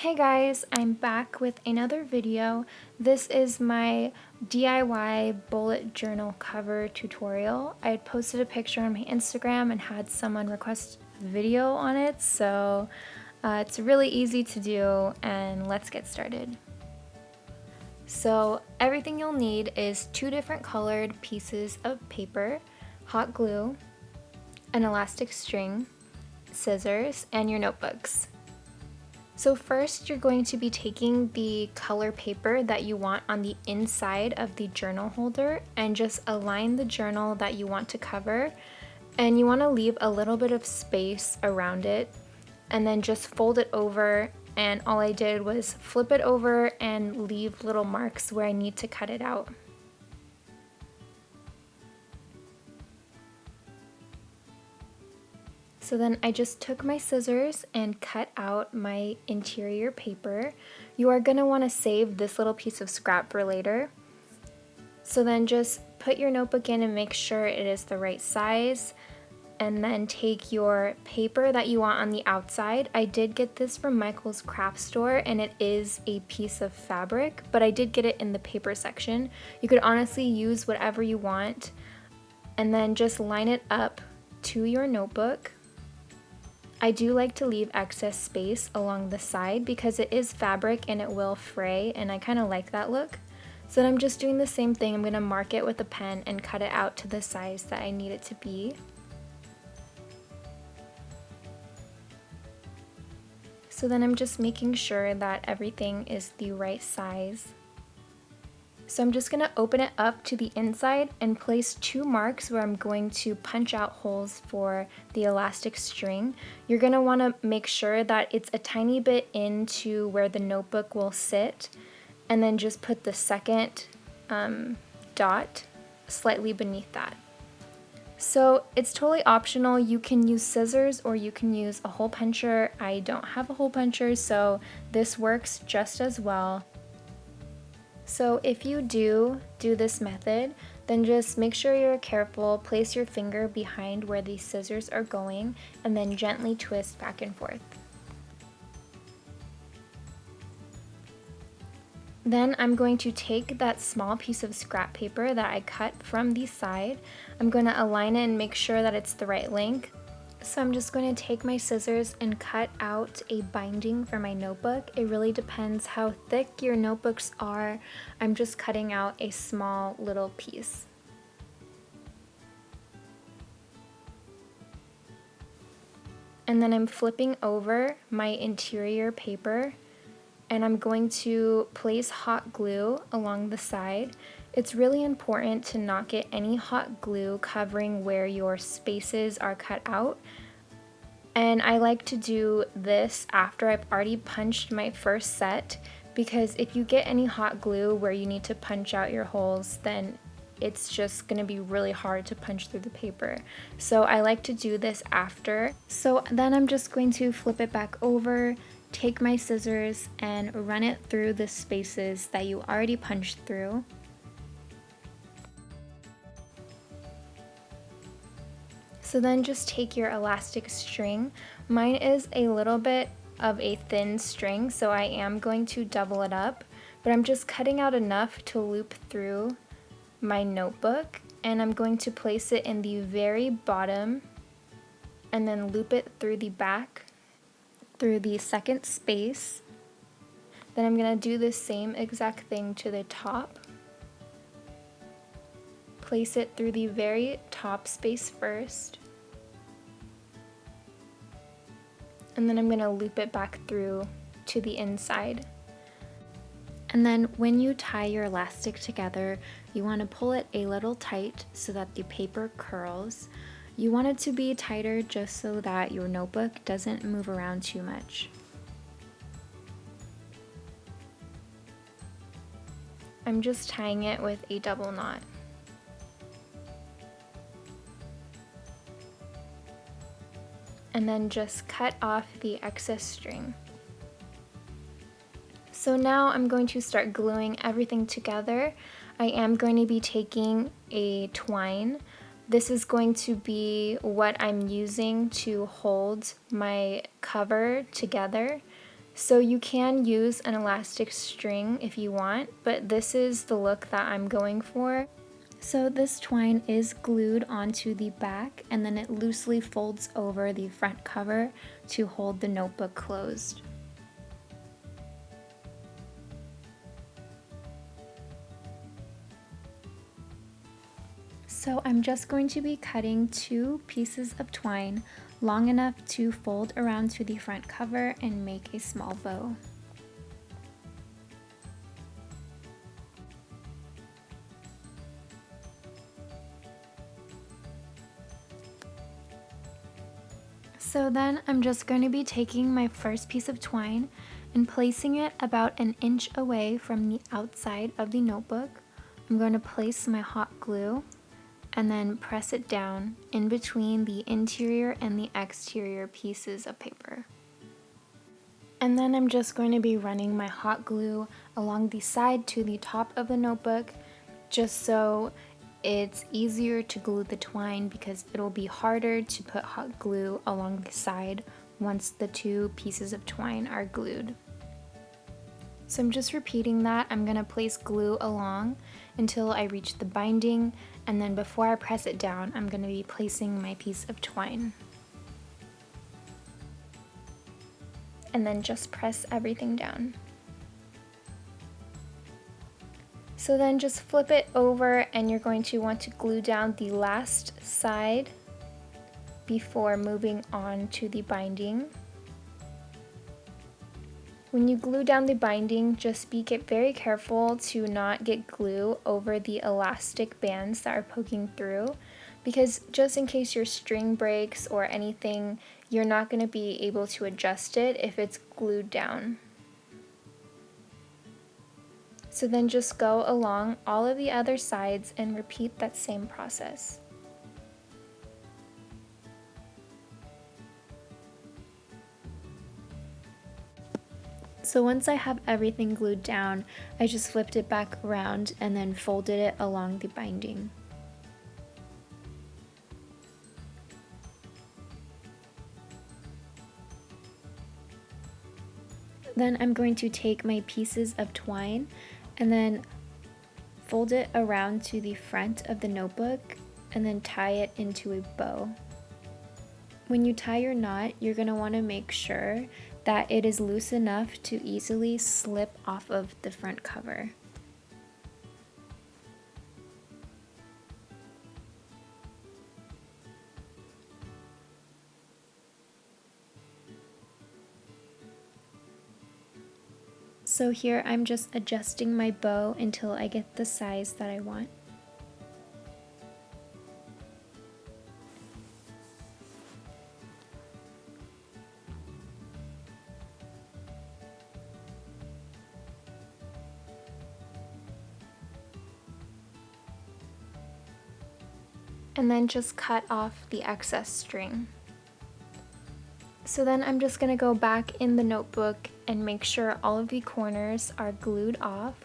Hey guys, I'm back with another video. This is my DIY bullet journal cover tutorial. I had posted a picture on my Instagram and had someone request a video on it, so it's really easy to do, and let's get started. So everything you'll need is 2 different colored pieces of paper, hot glue, an elastic string, scissors, and your notebooks. So first, you're going to be taking the color paper that you want on the inside of the journal holder and just align the journal that you want to cover, and you want to leave a little bit of space around it, and then just fold it over, and all I did was flip it over and leave little marks where I need to cut it out. So then I just took my scissors and cut out my interior paper. You are going to want to save this little piece of scrap for later. So then just put your notebook in and make sure it is the right size, and then take your paper that you want on the outside. I did get this from Michael's craft store and it is a piece of fabric, but I did get it in the paper section. You could honestly use whatever you want, and then just line it up to your notebook. I do like to leave excess space along the side because it is fabric and it will fray, and I kind of like that look. So then I'm just doing the same thing. I'm going to mark it with a pen and cut it out to the size that I need it to be. So then I'm just making sure that everything is the right size. So I'm just going to open it up to the inside and place 2 marks where I'm going to punch out holes for the elastic string. You're going to want to make sure that it's a tiny bit into where the notebook will sit, and then just put the second dot slightly beneath that. So it's totally optional. You can use scissors or you can use a hole puncher. I don't have a hole puncher, so this works just as well. So if you do this method, then just make sure you're careful, place your finger behind where these scissors are going, and then gently twist back and forth. Then I'm going to take that small piece of scrap paper that I cut from the side. I'm going to align it and make sure that it's the right length. So I'm just going to take my scissors and cut out a binding for my notebook. It really depends how thick your notebooks are. I'm just cutting out a small little piece. And then I'm flipping over my interior paper, and I'm going to place hot glue along the side. It's really important to not get any hot glue covering where your spaces are cut out. And I like to do this after I've already punched my first set, because if you get any hot glue where you need to punch out your holes, then it's just going to be really hard to punch through the paper. So I like to do this after. So then I'm just going to flip it back over, take my scissors and run it through the spaces that you already punched through. So then just take your elastic string. Mine is a little bit of a thin string, so I am going to double it up, but I'm just cutting out enough to loop through my notebook, and I'm going to place it in the very bottom and then loop it through the back, through the second space. Then I'm going to do the same exact thing to the top. Place it through the very top space first, and then I'm going to loop it back through to the inside. And then when you tie your elastic together, you want to pull it a little tight so that the paper curls. You want it to be tighter just so that your notebook doesn't move around too much. I'm just tying it with a double knot. And then just cut off the excess string. So now I'm going to start gluing everything together. I am going to be taking a twine. This is going to be what I'm using to hold my cover together. So you can use an elastic string if you want, but this is the look that I'm going for. So this twine is glued onto the back and then it loosely folds over the front cover to hold the notebook closed. So I'm just going to be cutting 2 pieces of twine long enough to fold around to the front cover and make a small bow. So then I'm just going to be taking my first piece of twine and placing it about an inch away from the outside of the notebook. I'm going to place my hot glue and then press it down in between the interior and the exterior pieces of paper. And then I'm just going to be running my hot glue along the side to the top of the notebook, just so it's easier to glue the twine because it'll be harder to put hot glue along the side once the 2 pieces of twine are glued. So I'm just repeating that. I'm going to place glue along until I reach the binding, and then before I press it down, I'm going to be placing my piece of twine. And then just press everything down. So then just flip it over and you're going to want to glue down the last side before moving on to the binding. When you glue down the binding, just be very careful to not get glue over the elastic bands that are poking through, because just in case your string breaks or anything, you're not going to be able to adjust it if it's glued down. So then just go along all of the other sides and repeat that same process. So once I have everything glued down, I just flipped it back around and then folded it along the binding. Then I'm going to take my pieces of twine and then fold it around to the front of the notebook and then tie it into a bow. When you tie your knot, you're going to want to make sure that it is loose enough to easily slip off of the front cover. So here I'm just adjusting my bow until I get the size that I want. And then just cut off the excess string. So then I'm just going to go back in the notebook and make sure all of the corners are glued off.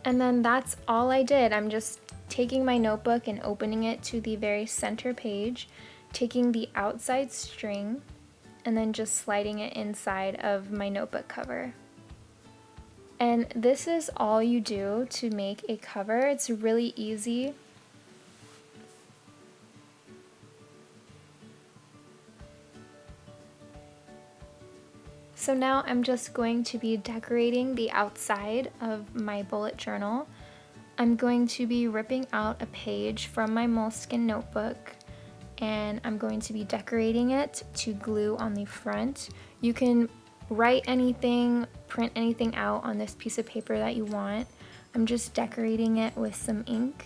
And then that's all I did. I'm just taking my notebook and opening it to the very center page, taking the outside string, and then just sliding it inside of my notebook cover. And this is all you do to make a cover. It's really easy. So now I'm just going to be decorating the outside of my bullet journal. I'm going to be ripping out a page from my moleskin notebook and I'm going to be decorating it to glue on the front. You can write anything, print anything out on this piece of paper that you want. I'm just decorating it with some ink.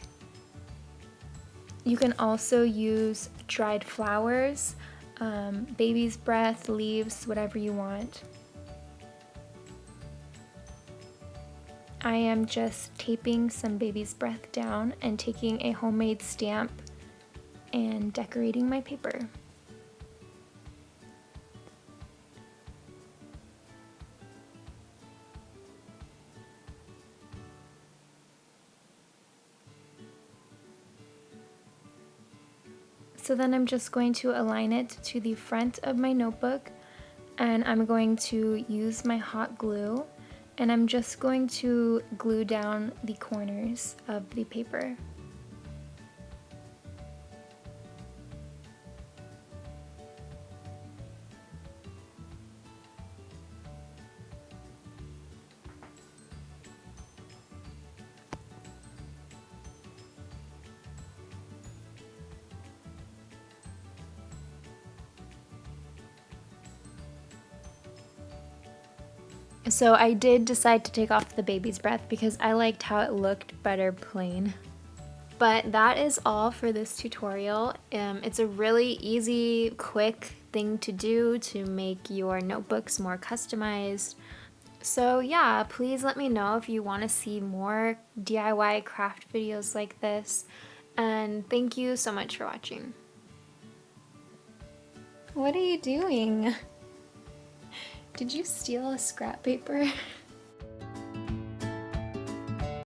You can also use dried flowers, baby's breath, leaves, whatever you want. I am just taping some baby's breath down and taking a homemade stamp and decorating my paper. So then I'm just going to align it to the front of my notebook, and I'm going to use my hot glue, and I'm just going to glue down the corners of the paper. So I did decide to take off the baby's breath because I liked how it looked better plain. But that is all for this tutorial. It's a really easy, quick thing to do to make your notebooks more customized. So yeah, please let me know if you want to see more DIY craft videos like this. And thank you so much for watching. What are you doing? Did you steal a scrap paper?